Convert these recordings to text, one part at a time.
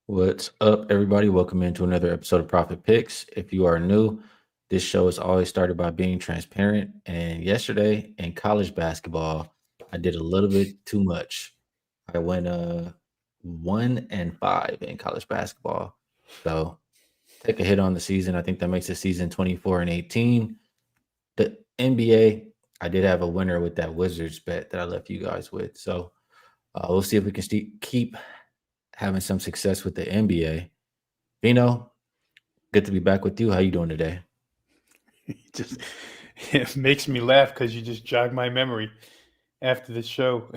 What's up, everybody? Welcome into another episode of Profit Picks. If you are new, this show is always started by being transparent. And yesterday in college basketball, I did a little bit too much. I went 1-5 in college basketball. So take a hit on the season. I think that makes the season 24-18. The NBA, I did have a winner with that Wizards bet that I left you guys with. So we'll see if we can keep having some success with the NBA. Vino, good to be back with you. How you doing today? Just it makes me laugh because you just jogged my memory. After the show,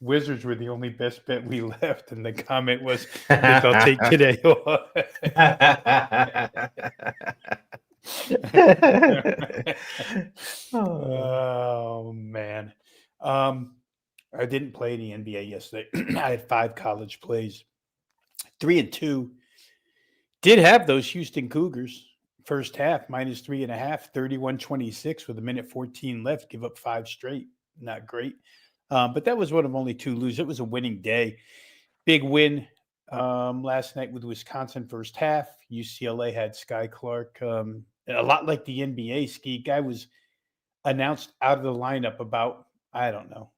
Wizards were the only best bet we left, and the comment was, "Think I'll take today off." Oh. Oh man, um, I didn't play any NBA yesterday. I had 5 college plays, 3-2. Did have those Houston Cougars first half minus 3.5, 31-26 with a minute 14 left, give up 5 straight. Not great. But that was one of only 2 lose. It was a winning day. Big win last night with Wisconsin first half. UCLA had Sky Clark. A lot like the NBA, Skee guy was announced out of the lineup about, I don't know,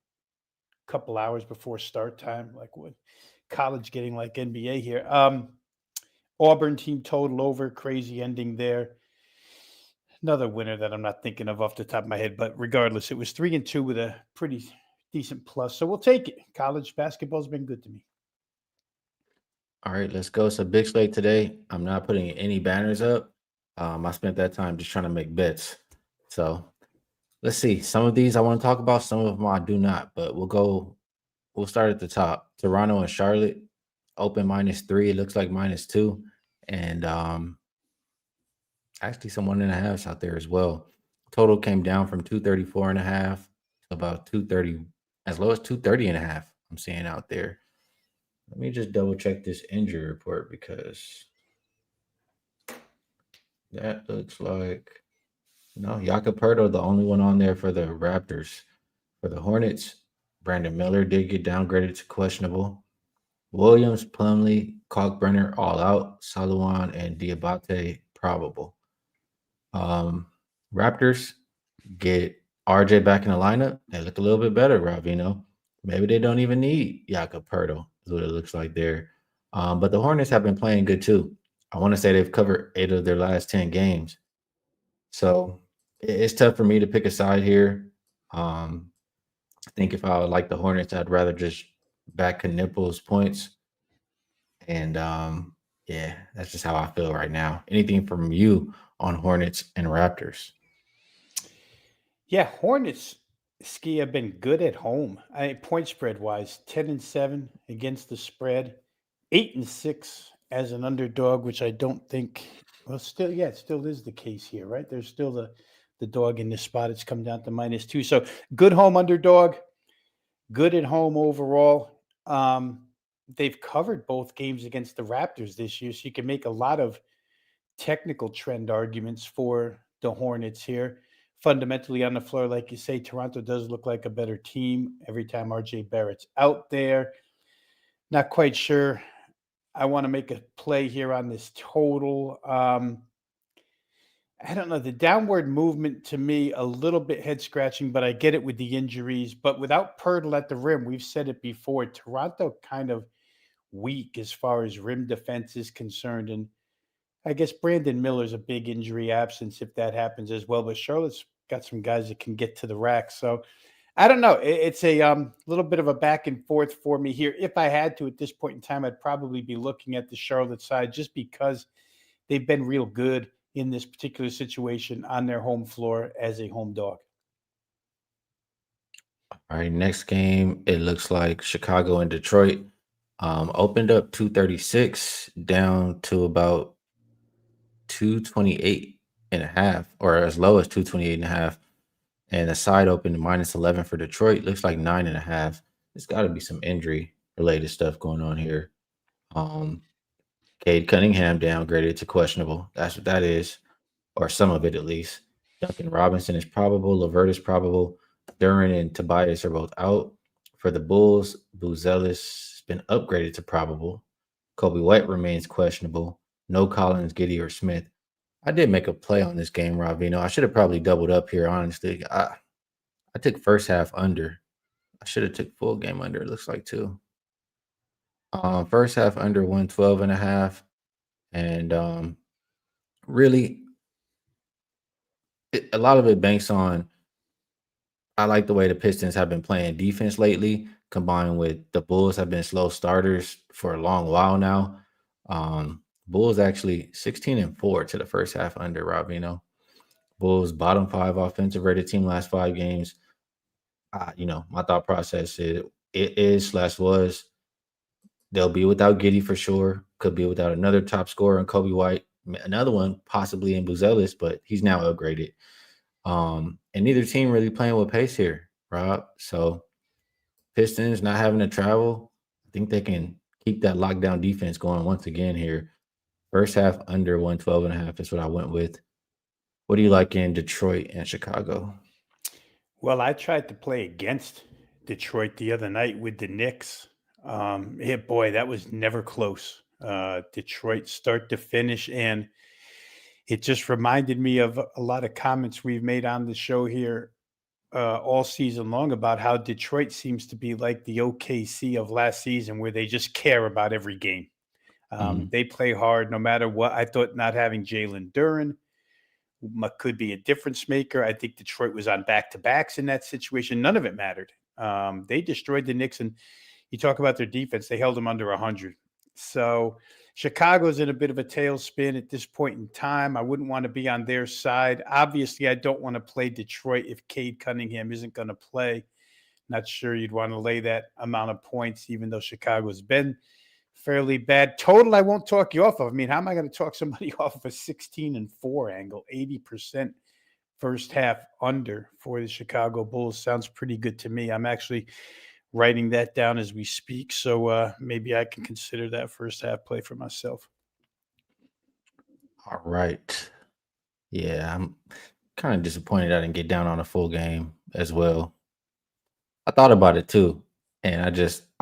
a couple hours before start time. Like what college getting like NBA here. Auburn team total over, crazy ending there. Another winner that I'm not thinking of off the top of my head, but regardless, it was 3-2 with a pretty decent plus. So we'll take it. College basketball's been good to me. All right, let's go. So big slate today. I'm not putting any banners up. I spent that time just trying to make bets. So let's see. Some of these I want to talk about, some of them I do not, but we'll start at the top. Toronto and Charlotte open -3. It looks like -2. And actually some 1.5s out there as well. Total came down from 234.5 to about 230, as low as 230.5. I'm seeing out there. Let me just double check this injury report because that looks like no Jakob the only one on there for the Raptors. For the Hornets, Brandon Miller did get downgraded to questionable. Williams, Plumlee, Kalkbrenner all out. Salawan and Diabate probable. Um, Raptors get RJ back in the lineup. They look a little bit better, Rob Veno. Maybe they don't even need Jakob is what it looks like there. But the Hornets have been playing good too. I want to say they've covered 8 of their last 10 games. So it's tough for me to pick a side here. I think if I would like the Hornets, I'd rather just back Knipple's points. And yeah, that's just how I feel right now. Anything from you on Hornets and Raptors? Yeah, Hornets Ski have been good at home. Point spread wise, 10-7 against the spread, 8-6 as an underdog, which I don't think. Well, still, yeah, it still is the case here, right? There's still the dog in this spot. It's come down to -2. So good home underdog, good at home overall. They've covered both games against the Raptors this year, so you can make a lot of technical trend arguments for the Hornets here. Fundamentally on the floor, like you say, Toronto does look like a better team every time RJ Barrett's out there. Not quite sure. I want to make a play here on this total. I don't know. The downward movement to me, a little bit head scratching, but I get it with the injuries. But without Pirtle at the rim, we've said it before, Toronto kind of weak as far as rim defense is concerned. And I guess Brandon Miller's a big injury absence if that happens as well. But Charlotte's got some guys that can get to the rack. So I don't know. It's a little bit of a back and forth for me here. If I had to at this point in time, I'd probably be looking at the Charlotte side just because they've been real good in this particular situation on their home floor as a home dog. All right, next game, it looks like Chicago and Detroit opened up 236 down to about 228.5, or as low as 228.5. And the side opened -11 for Detroit. Looks like 9.5. There's got to be some injury related stuff going on here. Um, Cade Cunningham downgraded to questionable. That's what that is, or some of it at least. Duncan Robinson is probable. Levert is probable. Duran and Tobias are both out. For the Bulls, Buzelis has been upgraded to probable. Kobe White remains questionable. No Collins, Giddy, or Smith. I did make a play on this game, Rob Veno. I should have probably doubled up here, honestly. I took first half under. I should have took full game under, it looks like, too. First half under 112.5. And really, a lot of it banks on I like the way the Pistons have been playing defense lately, combined with the Bulls have been slow starters for a long while now. Bulls actually 16-4 to the first half under Rob Veno. Bulls bottom five offensive rated team last 5 games. My thought process is it is slash was they'll be without Giddy for sure. Could be without another top scorer in Kobe White, another one possibly in Buzelis, but he's now upgraded. And neither team really playing with pace here, Rob. So Pistons not having to travel, I think they can keep that lockdown defense going once again here. First half under 112.5 is what I went with. What do you like in Detroit and Chicago? Well, I tried to play against Detroit the other night with the Knicks. Boy, that was never close. Detroit start to finish, and it just reminded me of a lot of comments we've made on the show here all season long about how Detroit seems to be like the OKC of last season, where they just care about every game. Mhm. They play hard no matter what. I thought not having Jalen Duren could be a difference maker. I think Detroit was on back to backs in that situation. None of it mattered. They destroyed the Knicks, and you talk about their defense, they held them under 100. So Chicago's in a bit of a tailspin at this point in time. I wouldn't want to be on their side. Obviously, I don't want to play Detroit if Cade Cunningham isn't going to play. Not sure you'd want to lay that amount of points, even though Chicago's been fairly bad. Total, I won't talk you off of. I mean, how am I going to talk somebody off of a 16-4 angle? 80% first half under for the Chicago Bulls sounds pretty good to me. I'm actually writing that down as we speak, so maybe I can consider that first half play for myself. All right. Yeah, I'm kind of disappointed I didn't get down on a full game as well. I thought about it too, and I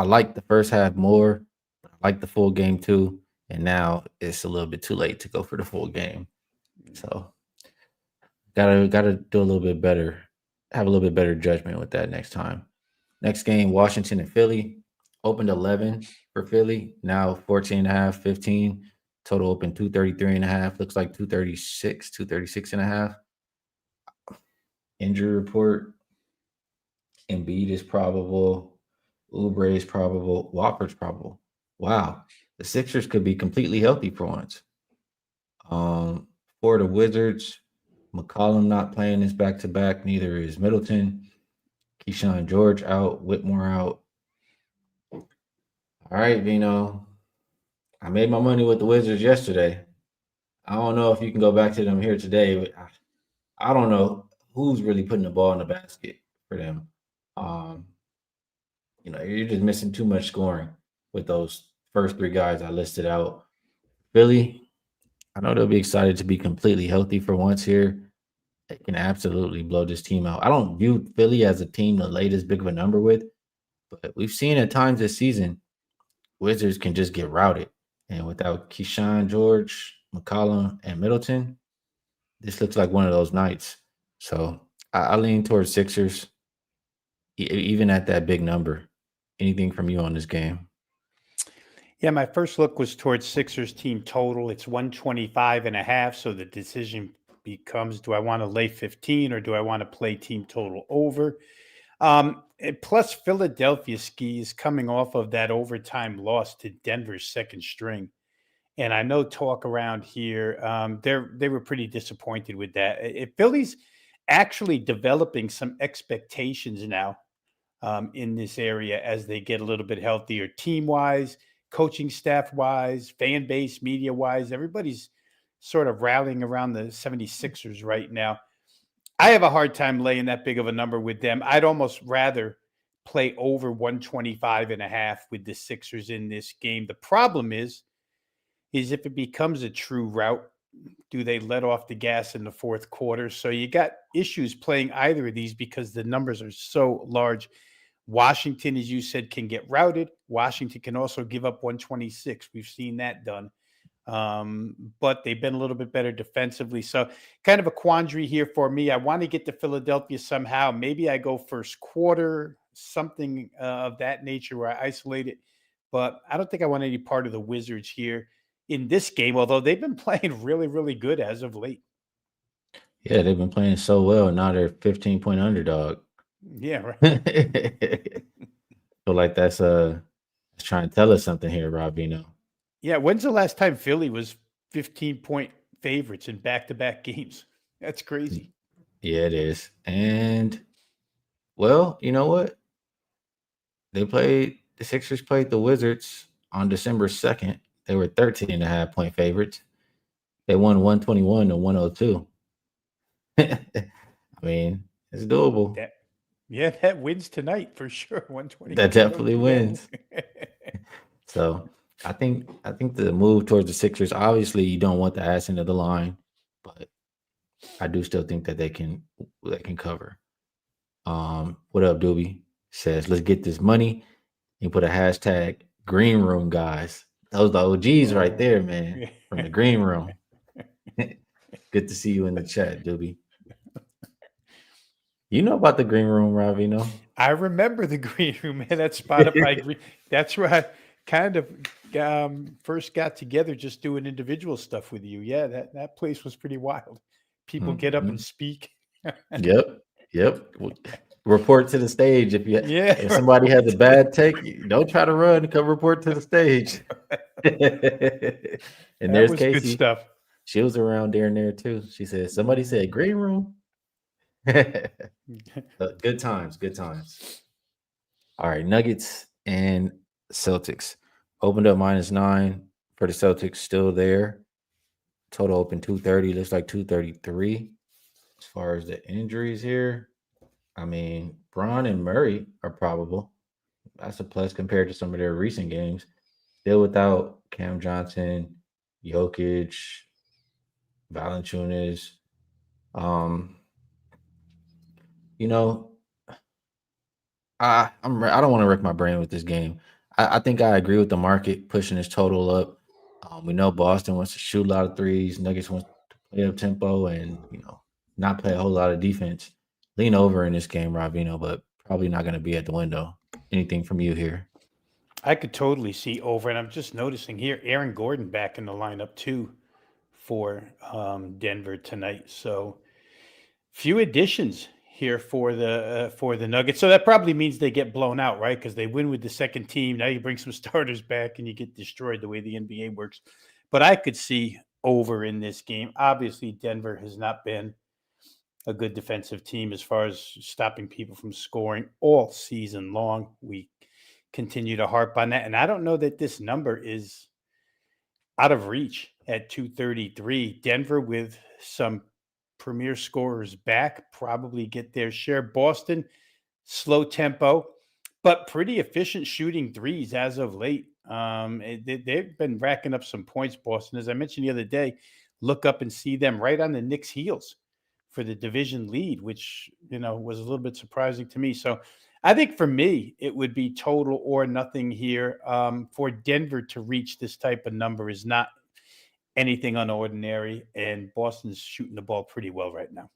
like the first half more. I like the full game too, and now it's a little bit too late to go for the full game. So gotta do a little bit better, have a little bit better judgment with that next time. Next game, Washington and Philly. Opened 11 for Philly, now 14.5, 15. Total open 233.5. Looks like 236.5. Injury report. Embiid is probable. Oubre is probable. Walker's probable. Wow. The Sixers could be completely healthy for once. For the Wizards, McCollum not playing this back to back. Neither is Middleton. Keyshawn George out. Whitmore out. All right, Vino. I made my money with the Wizards yesterday. I don't know if you can go back to them here today, but I don't know who's really putting the ball in the basket for them. Um, you're just missing too much scoring with those first three guys I listed out. Philly, I know they'll be excited to be completely healthy for once here. They can absolutely blow this team out. I don't view Philly as a team to lay this big of a number with, but we've seen at times this season, Wizards can just get routed. And without Keyshawn George, McCollum, and Middleton, this looks like one of those nights. So I lean towards Sixers, even at that big number. Anything from you on this game? Yeah, my first look was towards Sixers team total. It's 125.5. So the decision becomes, do I want to lay 15 or do I want to play team total over? Plus Philadelphia Skee is coming off of that overtime loss to Denver's second string. And I know talk around here, they were pretty disappointed with that. Philly's actually developing some expectations now in this area as they get a little bit healthier team wise, coaching staff wise, fan base, media wise. Everybody's sort of rallying around the 76ers right now. I have a hard time laying that big of a number with them. I'd almost rather play over 125.5 with the Sixers in this game. The problem is if it becomes a true rout, do they let off the gas in the fourth quarter? So you got issues playing either of these because the numbers are so large. Washington, as you said, can get routed. Washington can also give up 126. We've seen that done. But they've been a little bit better defensively. So kind of a quandary here for me. I want to get to Philadelphia somehow. Maybe I go first quarter, something of that nature where I isolate it. But I don't think I want any part of the Wizards here in this game, although they've been playing really, really good as of late. Yeah, they've been playing so well. Now they're 15-point underdog. Yeah, right. Feel like that's trying to tell us something here, Rob Veno. Yeah, when's the last time Philly was 15-point favorites in back-to-back games? That's crazy. Yeah, it is. And well, you know what? The Sixers played the Wizards on December 2nd. They were 13.5-point favorites. They won 121 to 102. I mean, it's doable. That wins tonight for sure. 120. That definitely wins. So I think the move towards the Sixers, obviously you don't want the ass end of the line, but I do still think that they can cover. What up, Doobie? Says, let's get this money and put a hashtag green room guys. Those the OGs right there, man. From the green room. Good to see you in the chat, Doobie. You know about the green room, Rob Veno? I remember the green room, man. That spot up by green. That's where I kind of first got together just doing individual stuff with you. Yeah, that place was pretty wild. People get up and speak. Yep. Report to the stage if somebody has a bad take. Don't try to run. Come report to the stage. And there's Casey. Good stuff. She was around there and there too. She said somebody said green room. Good times. All right, Nuggets and Celtics opened up -9 for the Celtics. Still there. Total open 230. Looks like 233. As far as the injuries here, I mean, Braun and Murray are probable. That's a plus compared to some of their recent games. Still without Cam Johnson, Jokic, Valanciunas. I don't want to wreck my brain with this game. I think I agree with the market pushing this total up. We know Boston wants to shoot a lot of threes. Nuggets wants to play up tempo and not play a whole lot of defense. Lean over in this game, Rob Veno, but probably not going to be at the window. Anything from you here? I could totally see over, and I'm just noticing here Aaron Gordon back in the lineup too for Denver tonight. So few additions here for the Nuggets. So that probably means they get blown out, right? Because they win with the second team. Now you bring some starters back and you get destroyed the way the NBA works. But I could see over in this game. Obviously, Denver has not been a good defensive team as far as stopping people from scoring all season long. We continue to harp on that. And I don't know that this number is out of reach at 233. Denver with some premier scorers back, probably get their share. Boston, slow tempo, but pretty efficient shooting threes as of late. They've been racking up some points, Boston. As I mentioned the other day, look up and see them right on the Knicks' heels for the division lead, which, was a little bit surprising to me. So I think for me, it would be total or nothing here. For Denver to reach this type of number is not anything unordinary, and Boston's shooting the ball pretty well right now.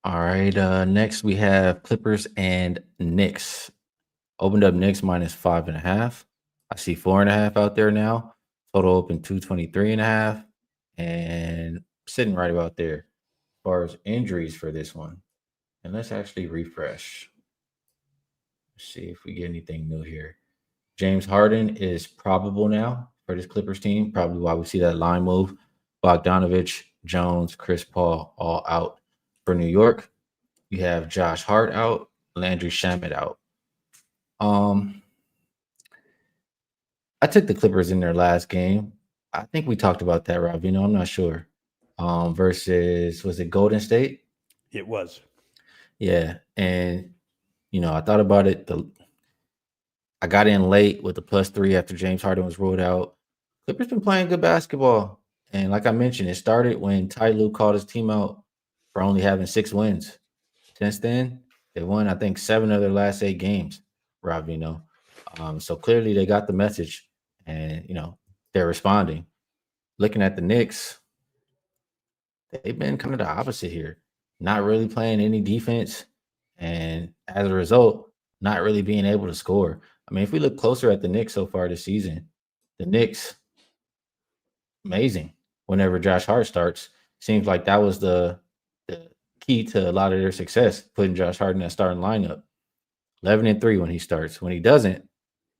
All right. Next we have Clippers and Knicks. Opened up Knicks -5.5. I see 4.5 out there now. Total open 223.5, and sitting right about there as far as injuries for this one. And let's actually refresh. Let's see if we get anything new here. James Harden is probable now for this Clippers team. Probably why we see that line move. Bogdanovich, Jones, Chris Paul all out for New York. You have Josh Hart out, Landry Shamet out. I took the Clippers in their last game. I think we talked about that, Rob. I'm not sure. Versus, was it Golden State? It was. Yeah. And, I thought about it. I got in late with the +3 after James Harden was ruled out. Clippers been playing good basketball. And like I mentioned, it started when Ty Lue called his team out for only having 6 wins. Since then, They won, I think, 7 of their last 8 games, Rob Veno. So clearly they got the message and, they're responding. Looking at the Knicks, they've been kind of the opposite here. Not really playing any defense. And as a result, not really being able to score. I mean, if we look closer at the Knicks so far this season, the Knicks, amazing. Whenever Josh Hart starts, seems like that was the key to a lot of their success, putting Josh Hart in that starting lineup. 11-3 when he starts. When he doesn't,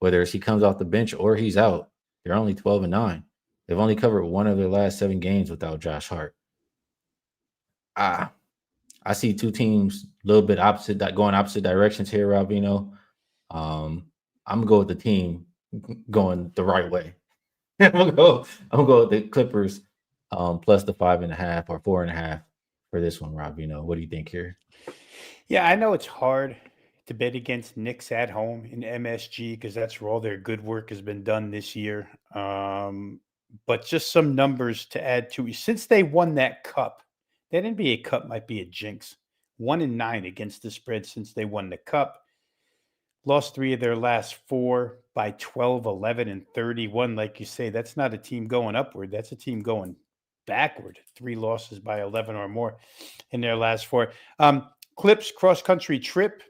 whether it's he comes off the bench or he's out, they're only 12-9. They've only covered one of their last 7 games without Josh Hart. I see two teams a little bit opposite, going opposite directions here, Robino. I'm gonna go with the team going the right way. I'm gonna go with the Clippers plus the 5.5 or 4.5 for this one, Robino. What do you think here? Yeah, I know it's hard to bet against Knicks at home in MSG because that's where all their good work has been done this year. But just some numbers to add to it. Since they won that cup, that NBA Cup might be a jinx. 1-9 against the spread since they won the cup. Lost 3 of their last 4 by 12, 11, and 31. Like you say, that's not a team going upward. That's a team going backward. 3 losses by 11 or more in their last 4. Clips cross-country trip,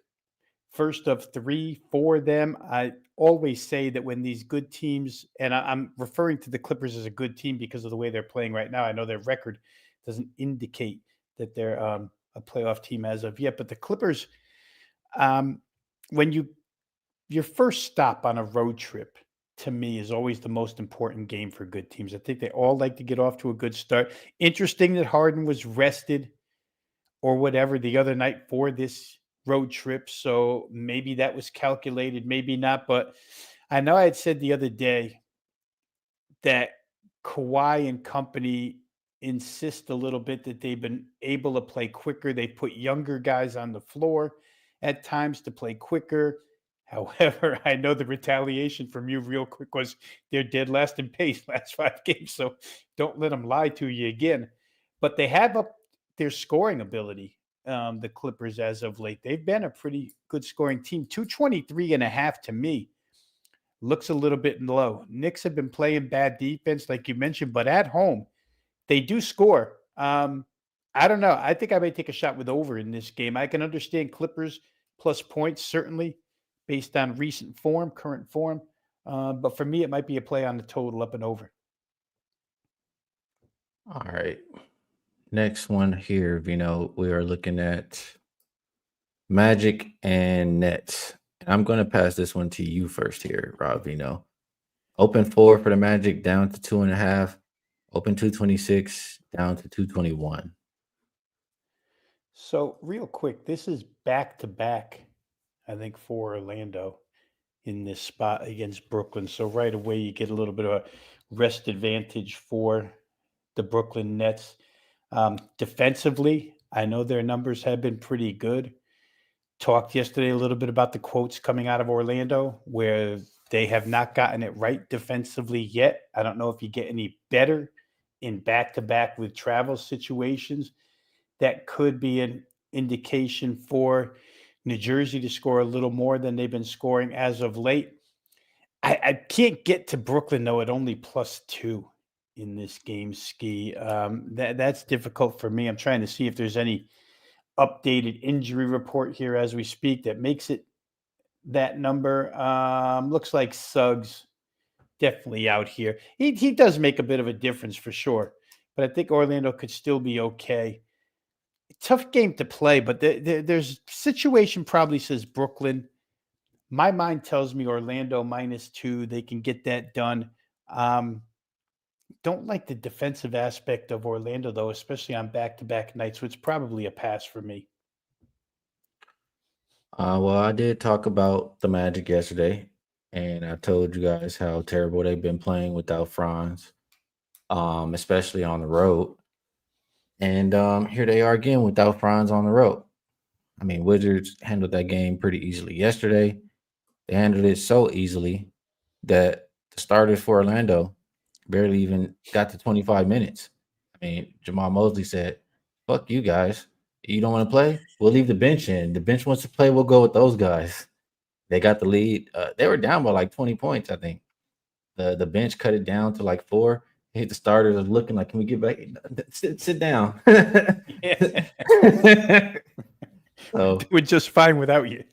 first of 3 for them. I always say that when these good teams, and I'm referring to the Clippers as a good team because of the way they're playing right now. I know their record doesn't indicate that they're a playoff team as of yet, but the Clippers, when your first stop on a road trip, to me, is always the most important game for good teams. I think they all like to get off to a good start. Interesting that Harden was rested or whatever the other night for this road trip. So maybe that was calculated, maybe not. But I know I had said the other day that Kawhi and company insist a little bit that they've been able to play quicker. They put younger guys on the floor at times to play quicker. However, I know the retaliation from you real quick was they're dead last in pace last 5 games. So don't let them lie to you again. But they have up their scoring ability, the Clippers, as of late. They've been a pretty good scoring team. 223.5 to me looks a little bit low. Knicks have been playing bad defense, like you mentioned, but at home, they do score. I don't know. I think I may take a shot with over in this game. I can understand Clippers plus points, certainly, based on recent form, current form. But for me, it might be a play on the total up and over. All right. Next one here, we are looking at Magic and Nets. And I'm going to pass this one to you first here, Rob Vino. Open 4 for the Magic, down to 2.5. Open 226, down to 221. So, real quick, this is back to back, I think, for Orlando in this spot against Brooklyn. So, right away, you get a little bit of a rest advantage for the Brooklyn Nets. Defensively, I know their numbers have been pretty good. Talked yesterday a little bit about the quotes coming out of Orlando, where they have not gotten it right defensively yet. I don't know if you get any better in back-to-back with travel situations. That could be an indication for New Jersey to score a little more than they've been scoring as of late. I can't get to Brooklyn, though, at only +2 in this game, Skee. That's difficult for me. I'm trying to see if there's any updated injury report here as we speak that makes it that number. Looks like Suggs definitely out here. He does make a bit of a difference for sure, but I think Orlando could still be okay. Tough game to play, but there's situation probably says Brooklyn. My mind tells me Orlando -2. They can get that done. Don't like the defensive aspect of Orlando, though, especially on back-to-back nights, so it's probably a pass for me. Well, I did talk about the Magic yesterday, and I told you guys how terrible they've been playing without Franz, especially on the road. And here they are again without Franz on the road. I mean, Wizards handled that game pretty easily yesterday. They handled it so easily that the starters for Orlando barely even got to 25 minutes. I mean, Jamal Mosley said, "Fuck you guys. You don't want to play? We'll leave the bench in. The bench wants to play. We'll go with those guys. They got the lead. They were down by like 20 points, I think. The bench cut it down to like 4. Hit the starters are looking like, can we get back? Sit down. Yeah. So We're just fine without you.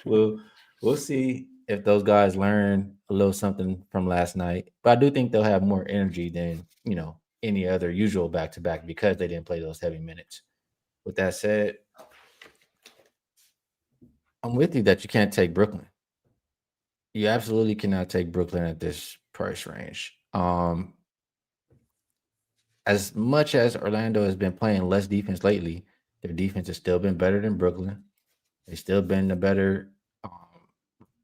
we'll we'll see if those guys learn a little something from last night. But I do think they'll have more energy than any other usual back to back because they didn't play those heavy minutes. With that said, I'm with you that you can't take Brooklyn. You absolutely cannot take Brooklyn at this price range. As much as Orlando has been playing less defense lately, their defense has still been better than Brooklyn. They've still been the better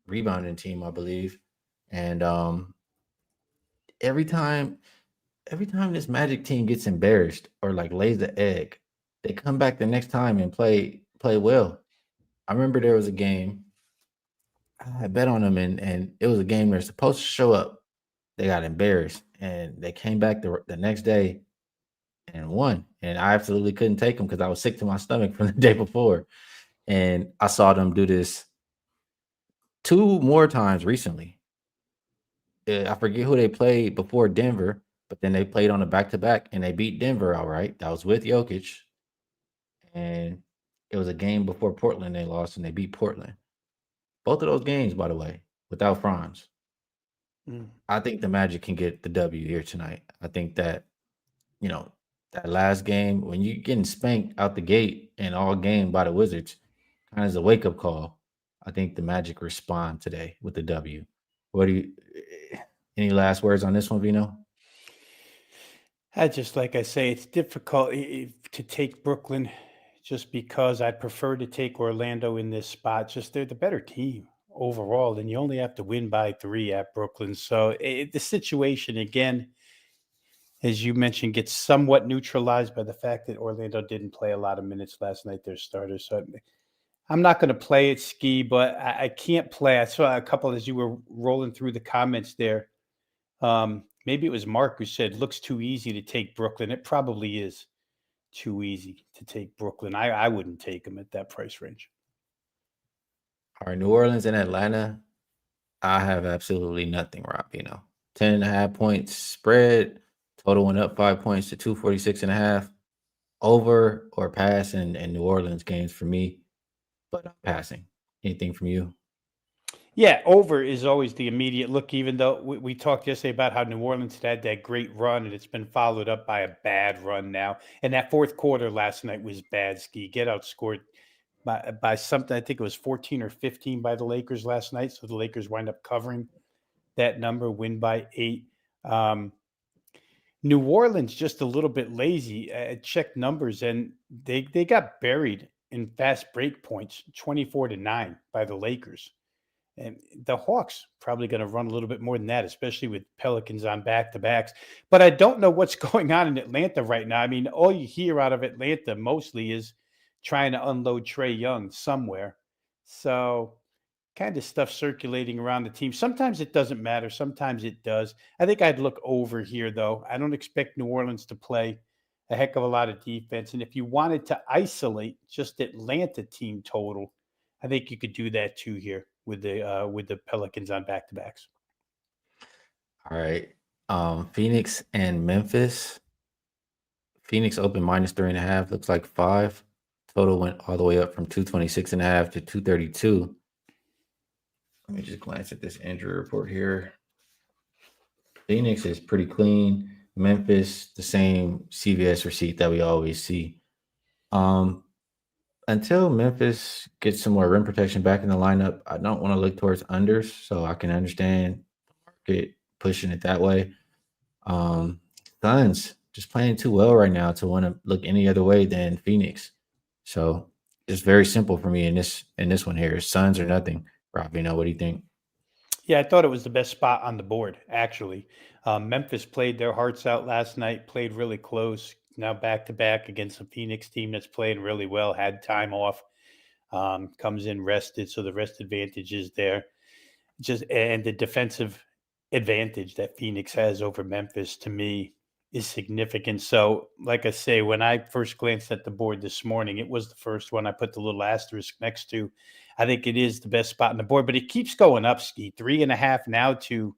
rebounding team, I believe. And every time this Magic team gets embarrassed or like lays the egg, they come back the next time and play well. I remember there was a game I bet on them, and it was a game they're supposed to show up. They got embarrassed, and they came back the next day and won. And I absolutely couldn't take them because I was sick to my stomach from the day before. And I saw them do this 2 more times recently. I forget who they played before Denver, but then they played on a back to back and they beat Denver outright. That was with Jokic, and it was a game before Portland. They lost and they beat Portland. Both of those games, by the way, without Franz. I think the Magic can get the W here tonight. I think that, that last game, when you're getting spanked out the gate and all game by the Wizards, kind of as a wake up call. I think the Magic respond today with the W. What do you, any last words on this one, Vino? Like I say, it's difficult to take Brooklyn just because I'd prefer to take Orlando in this spot. Just they're the better team overall, and you only have to win by 3 at Brooklyn. So the situation, again, as you mentioned, gets somewhat neutralized by the fact that Orlando didn't play a lot of minutes last night, their starters. So I'm not going to play it, Skee, but I can't play. I saw a couple as you were rolling through the comments there. Maybe it was Mark who said, looks too easy to take Brooklyn. It probably is too easy to take Brooklyn. I wouldn't take them at that price range. All right, New Orleans and Atlanta. I have absolutely nothing, Rob. 10.5 points spread. Total went up 5 points to 246.5. Over or pass in New Orleans games for me, but I'm passing. Anything from you? Yeah, over is always the immediate look, even though we talked yesterday about how New Orleans had that great run and it's been followed up by a bad run now. And that fourth quarter last night was bad, Skee. Get outscored by something. I think it was 14 or 15 by the Lakers last night. So the Lakers wind up covering that number, win by 8. New Orleans just a little bit lazy. I checked numbers and they got buried in fast break points, 24-9 by the Lakers. And the Hawks probably going to run a little bit more than that, especially with Pelicans on back-to-backs. But I don't know what's going on in Atlanta right now. I mean, all you hear out of Atlanta mostly is trying to unload Trae Young somewhere. So kind of stuff circulating around the team. Sometimes it doesn't matter. Sometimes it does. I think I'd look over here, though. I don't expect New Orleans to play a heck of a lot of defense. And if you wanted to isolate just Atlanta team total, I think you could do that too here with the Pelicans on back-to-backs. All right. Phoenix and Memphis. Phoenix open -3.5, looks like 5. Total went all the way up from 226.5 to 232. Let me just glance at this injury report here. Phoenix is pretty clean. Memphis, the same CVS receipt that we always see. Until Memphis gets some more rim protection back in the lineup, I don't want to look towards unders, so I can understand the market pushing it that way. Suns just playing too well right now to want to look any other way than Phoenix. So it's very simple for me in this one here. Suns or nothing. Rob, what do you think? Yeah, I thought it was the best spot on the board, actually. Memphis played their hearts out last night, played really close. Now back-to-back against a Phoenix team that's playing really well, had time off, comes in rested, so the rest advantage is there. And the defensive advantage that Phoenix has over Memphis, to me, is significant. So, like I say, when I first glanced at the board this morning, it was the first one I put the little asterisk next to. I think it is the best spot on the board, but it keeps going up, Ski. 3.5 now to,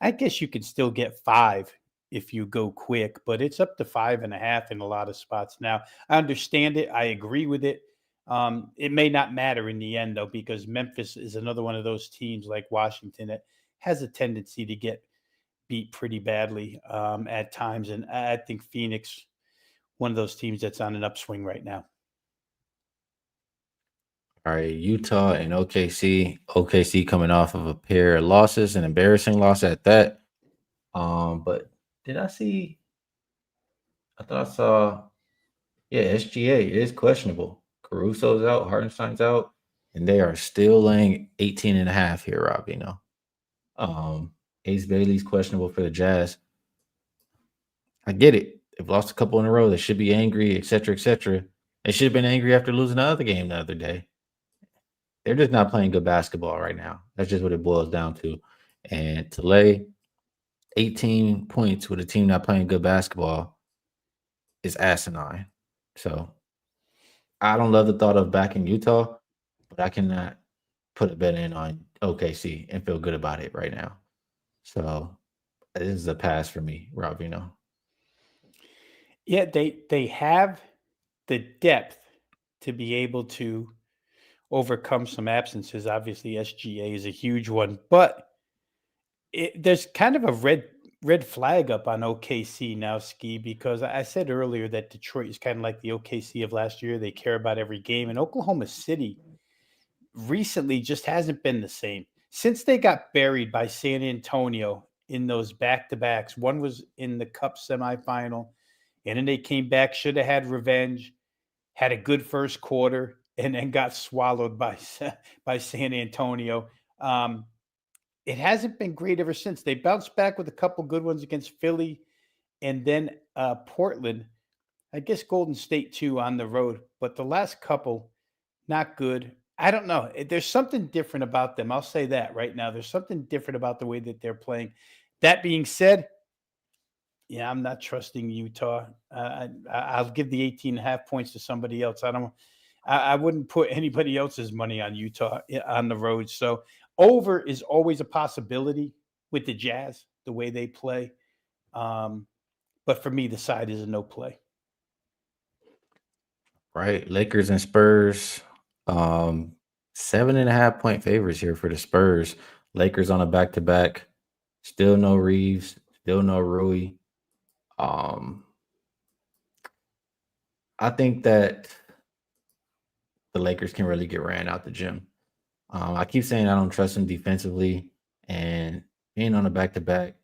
I guess you could still get 5 if you go quick, but it's up to 5.5 in a lot of spots now. I understand it. I agree with it. It may not matter in the end, though, because Memphis is another one of those teams like Washington that has a tendency to get beat pretty badly at times. And I think Phoenix, one of those teams that's on an upswing right now. All right, Utah and OKC. OKC coming off of a pair of losses, an embarrassing loss at that. But did I see? I thought I saw. Yeah, SGA is questionable. Caruso's out, Hartenstein's out, and they are still laying 18 and a half here, Rob Veno. Ace Bailey's questionable for the Jazz. I get it. They've lost a couple in a row. They should be angry, et cetera, et cetera. They should have been angry after losing the other game the other day. They're just not playing good basketball right now. That's just what it boils down to. And to lay 18 points with a team not playing good basketball is asinine. So I don't love the thought of backing Utah, but I cannot put a bet in on OKC and feel good about it right now. So this is a pass for me, Rob. Yeah, they have the depth to be able to overcome some absences. Obviously, SGA is a huge one, but there's kind of a red flag up on OKC now, Ski, because I said earlier that Detroit is kind of like the OKC of last year. They care about every game, and Oklahoma City recently just hasn't been the same since they got buried by San Antonio in those back-to-backs. One was in the Cup semifinal, and then they came back, should have had revenge, had a good first quarter, and then got swallowed by San Antonio. It hasn't been great ever since. They bounced back with a couple good ones against Philly and then Portland. I guess Golden State too on the road, but the last couple not good. I don't know. There's something different about them. I'll say that right now. There's something different about the way that they're playing. That being said, yeah, I'm not trusting Utah. I'll give the 18 and a half points to somebody else. I wouldn't put anybody else's money on Utah on the road. So over is always a possibility with the Jazz, the way they play. But for me, the side is a no play. Right. Lakers and Spurs. 7.5 point favorites here for the Spurs. Lakers on a back to back. Still no Reeves. Still no Rui. Um, I think that the Lakers can really get ran out the gym. I keep saying I don't trust them defensively, and being on a back to back.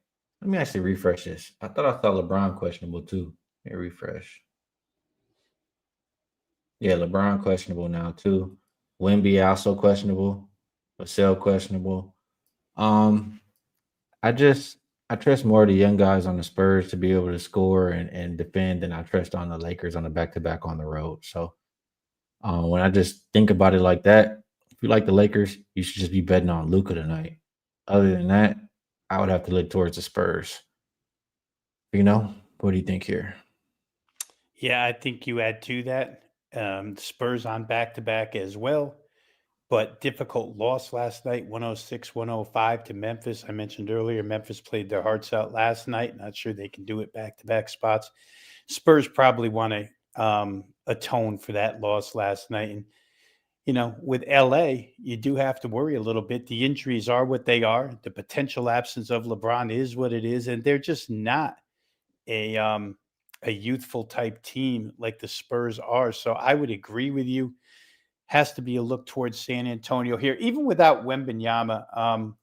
Let me actually refresh this. I thought I saw LeBron questionable too. Let me refresh. Yeah, LeBron questionable now too. Wemby also questionable. Vassell questionable. Um, I trust more of the young guys on the Spurs to be able to score and defend than I trust on the Lakers on the back to back on the road. So when I just think about it like that, if you like the Lakers, you should just be betting on Luca tonight. Other than that, I would have to look towards the Spurs. What do you think here? Yeah, I think you add to that. The Spurs on back to back as well, but difficult loss last night, 106-105 to Memphis. I mentioned earlier, Memphis played their hearts out last night. Not sure they can do it back to back spots. Spurs probably want to atone for that loss last night. And, with LA, you do have to worry a little bit. The injuries are what they are. The potential absence of LeBron is what it is. And they're just not a youthful type team like the Spurs are. So I would agree with you. Has to be a look towards San Antonio here, even without Wembenyama.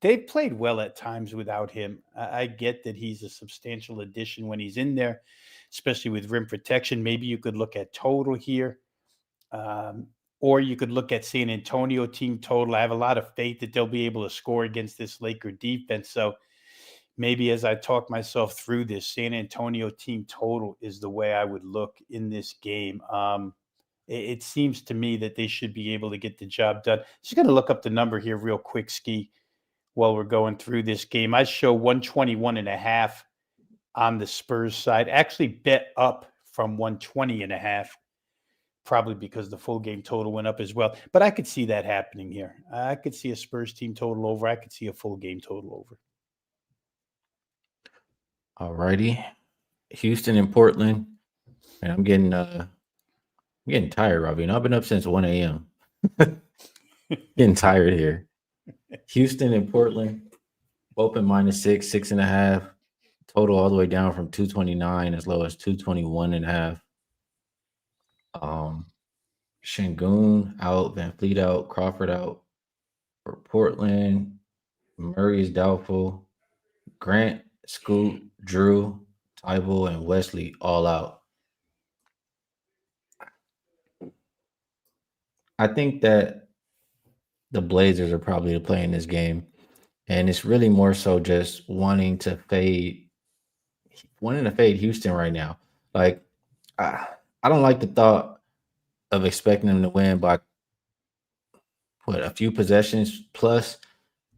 They've played well at times without him. I get that he's a substantial addition when he's in there, especially with rim protection. Maybe you could look at total here, or you could look at San Antonio team total. I have a lot of faith that they'll be able to score against this Laker defense. So maybe as I talk myself through this, San Antonio team total is the way I would look in this game. It seems to me that they should be able to get the job done. Just going to look up the number here real quick, Ski, while we're going through this game. I show 121.5 on the Spurs side. Actually bet up from 120.5, probably because the full game total went up as well. But I could see that happening here. I could see a Spurs team total over. I could see a full game total over. All righty. Houston and Portland. And I'm getting tired, Robbie. I've been up since 1 a.m. Getting tired here. Houston and Portland, open -6, 6.5. Total all the way down from 229 as low as 221.5. Şengün out, Van Fleet out, Crawford out for Portland. Murray is doubtful. Grant, Scoot, Drew, Tybal, and Wesley all out. I think that the Blazers are probably playing this game, and it's really more so just wanting to fade Houston right now. Like, I don't like the thought of expecting them to win by a few possessions plus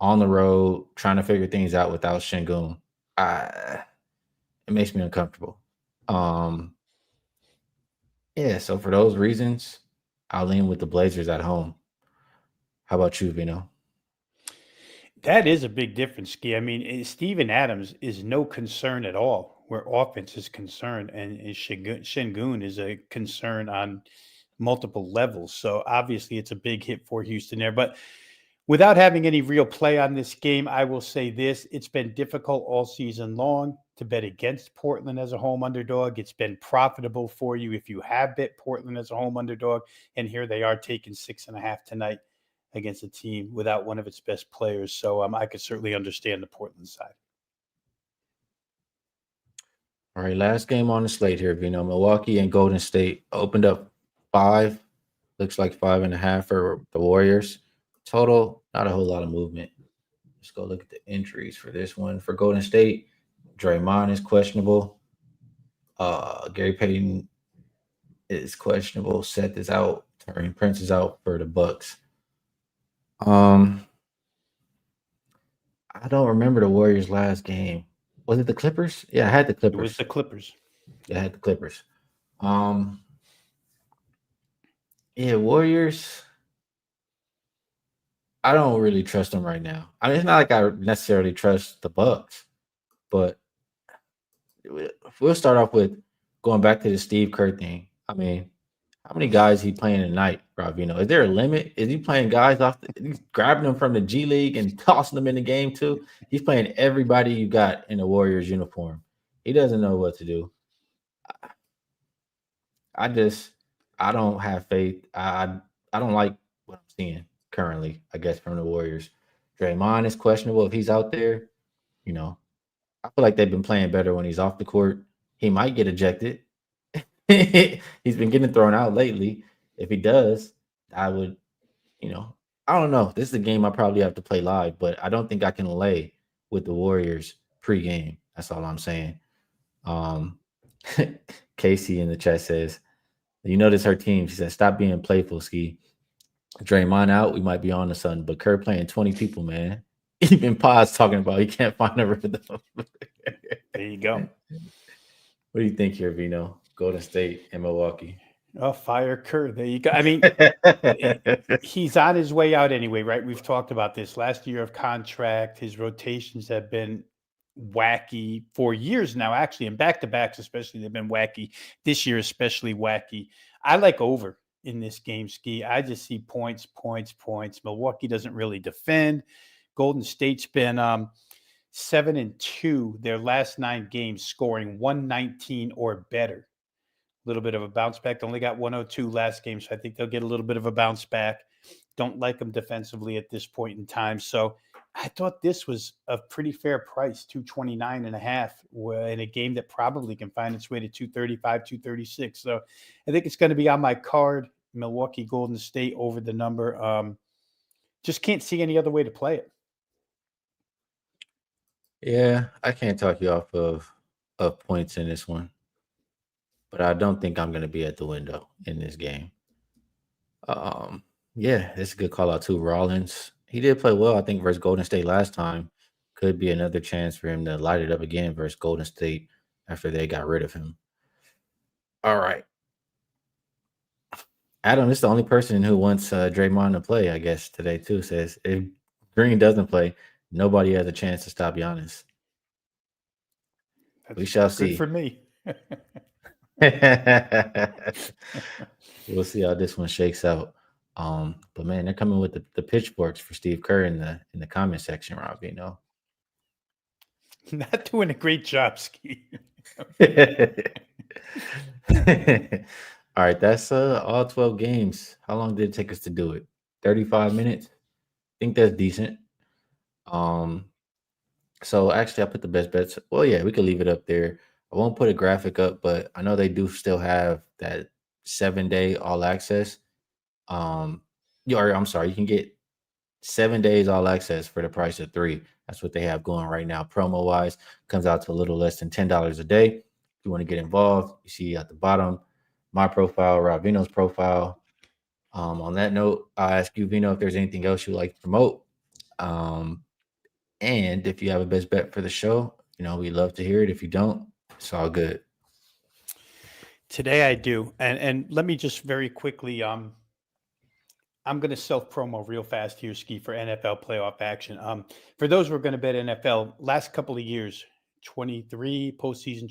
on the road, trying to figure things out without Şengün. It makes me uncomfortable. Yeah, so for those reasons, I'll lean with the Blazers at home. How about you, Vino? That is a big difference, Skee. I mean, Steven Adams is no concern at all where offense is concerned, and Şengün is a concern on multiple levels. So obviously, it's a big hit for Houston there. But without having any real play on this game, I will say this: it's been difficult all season long to bet against Portland as a home underdog. It's been profitable for you if you have bet Portland as a home underdog, and here they are taking 6.5 tonight against a team without one of its best players. So I could certainly understand the Portland side. All right, last game on the slate here, Vino. Milwaukee and Golden State opened up 5. Looks like 5.5 for the Warriors. Total, not a whole lot of movement. Let's go look at the entries for this one. For Golden State, Draymond is questionable. Gary Payton is questionable. Seth is out. Taurean Prince is out for the Bucks. I don't remember the Warriors' last game. Was it the Clippers? Yeah, I had the Clippers. It was the Clippers. Yeah, I had the Clippers. Yeah, Warriors. I don't really trust them right now. I mean, it's not like I necessarily trust the Bucks, but we'll start off with going back to the Steve Kerr thing. I mean, how many guys he playing tonight, Rob Veno? Is there a limit? Is he playing guys he's grabbing them from the G League and tossing them in the game too? He's playing everybody you got in the Warriors uniform. He doesn't know what to do. I don't have faith. I don't like what I'm seeing currently, I guess, from the Warriors. Draymond is questionable if he's out there. I feel like they've been playing better when he's off the court. He might get ejected. He's been getting thrown out lately. If he does, I would, I don't know. This is a game I probably have to play live, but I don't think I can lay with the Warriors pregame. That's all I'm saying. Casey in the chat says, you notice her team. She said, stop being playful, Skee. Draymond out, we might be on to something, but Kerr playing 20 people, man. Even Pod's talking about he can't find a rhythm. There you go. What do you think here, Vino? Golden State and Milwaukee. Oh, fire Kerr. There you go. I mean, he's on his way out anyway, right? We've talked about this. Last year of contract, his rotations have been wacky for years now, actually, and back-to-backs especially, they've been wacky. This year especially wacky. I like over in this game, Skee. I just see points. Milwaukee doesn't really defend. Golden State's been 7-2 their last 9 games, scoring 119 or better. A little bit of a bounce back. They only got 102 last game, so I think they'll get a little bit of a bounce back. Don't like them defensively at this point in time. So I thought this was a pretty fair price, 229.5, in a game that probably can find its way to 235, 236. So I think it's going to be on my card, Milwaukee Golden State over the number. Just can't see any other way to play it. Yeah, I can't talk you off of points in this one, but I don't think I'm going to be at the window in this game. Yeah, it's a good call out too. Rollins, he did play well, I think, versus Golden State last time. Could be another chance for him to light it up again versus Golden State. after they got rid of him. All right. Adam is the only person who wants Draymond to play, I guess, today, too. Says if Green doesn't play, nobody has a chance to stop Giannis. That's We shall good for see. me. We'll see how this one shakes out. But man, they're coming with the pitchforks for Steve Kerr in the comment section, Rob. Not doing a great job, Skee. All right, that's all 12 games. How long did it take us to do it? 35 minutes. I think that's decent. Um, so actually I put the best bets. Well, yeah, we could leave it up there. I won't put a graphic up, but I know they do still have that 7-day all access. I'm sorry, you can get 7 days all access for the price of 3. That's what they have going right now. Promo wise, comes out to a little less than $10 a day. If you want to get involved, you see at the bottom my profile, Rob Veno's profile. On that note, I'll ask you, Veno, if there's anything else you'd like to promote. Um, and if you have a best bet for the show, we'd love to hear it. If you don't, it's all good. Today I do. And let me just very quickly I'm going to self promo real fast here, Skee, for NFL playoff action. For those who are going to bet NFL, last couple of years, 23 postseason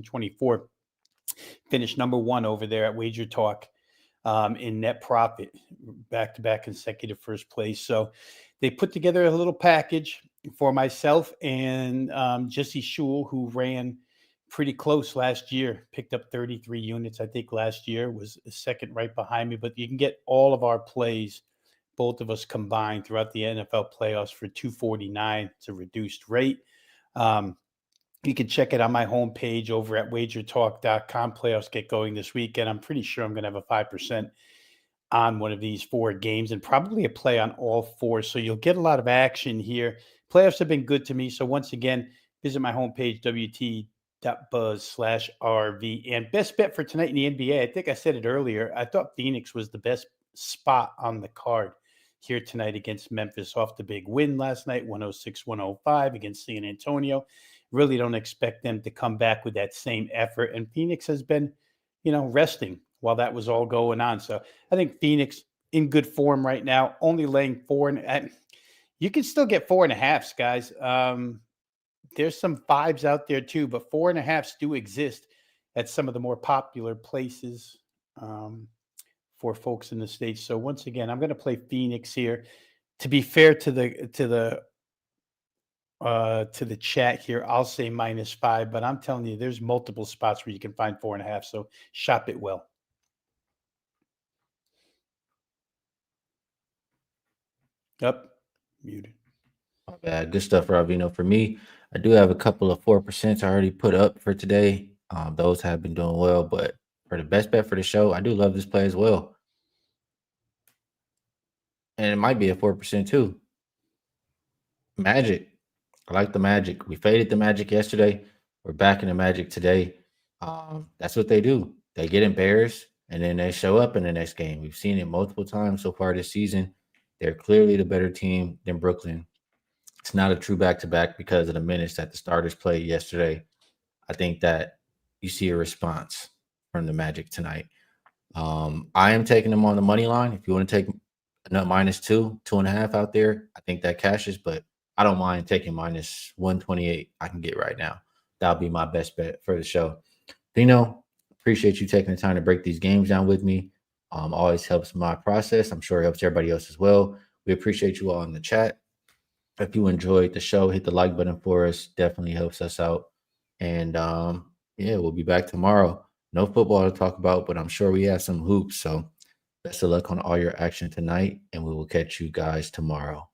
24, finished number 1 over there at Wager Talk in net profit, back to back consecutive first place. So they put together a little package for myself and Jesse Shule, who ran pretty close last year, picked up 33 units, I think last year, was second right behind me. But you can get all of our plays, both of us combined throughout the NFL playoffs for $249. It's a reduced rate. You can check it on my homepage over at wagertalk.com. Playoffs get going this weekend. I'm pretty sure I'm going to have a 5% on one of these 4 games and probably a play on all 4. So you'll get a lot of action here. Playoffs have been good to me. So once again, visit my homepage, WT.buzz/RV. And best bet for tonight in the NBA, I think I said it earlier. I thought Phoenix was the best spot on the card here tonight against Memphis off the big win last night, 106-105 against San Antonio. Really don't expect them to come back with that same effort. And Phoenix has been, resting while that was all going on. So I think Phoenix in good form right now, only laying 4. And you can still get 4.5, guys. There's some 5s out there too, but 4.5s do exist at some of the more popular places for folks in the States. So once again, I'm going to play Phoenix here. To be fair to the chat here, I'll say -5, but I'm telling you, there's multiple spots where you can find 4.5. So shop it well. Up, muted. My bad. Good stuff, Rob. For me, I do have a couple of 4% I already put up for today. Those have been doing well, but for the best bet for the show, I do love this play as well. And it might be a 4% too. Magic. I like the Magic. We faded the Magic yesterday. We're back in the Magic today. That's what they do. They get embarrassed and then they show up in the next game. We've seen it multiple times so far this season. They're clearly the better team than Brooklyn. It's not a true back-to-back because of the minutes that the starters played yesterday. I think that you see a response from the Magic tonight. I am taking them on the money line. If you want to take -2, 2.5 out there, I think that cashes, but I don't mind taking -128 I can get right now. That'll be my best bet for the show. Veno, appreciate you taking the time to break these games down with me. Always helps my process. I'm sure it helps everybody else as well. We appreciate you all in the chat. If you enjoyed the show, hit the like button for us. Definitely helps us out. And we'll be back tomorrow. No football to talk about, but I'm sure we have some hoops. So best of luck on all your action tonight, and we will catch you guys tomorrow.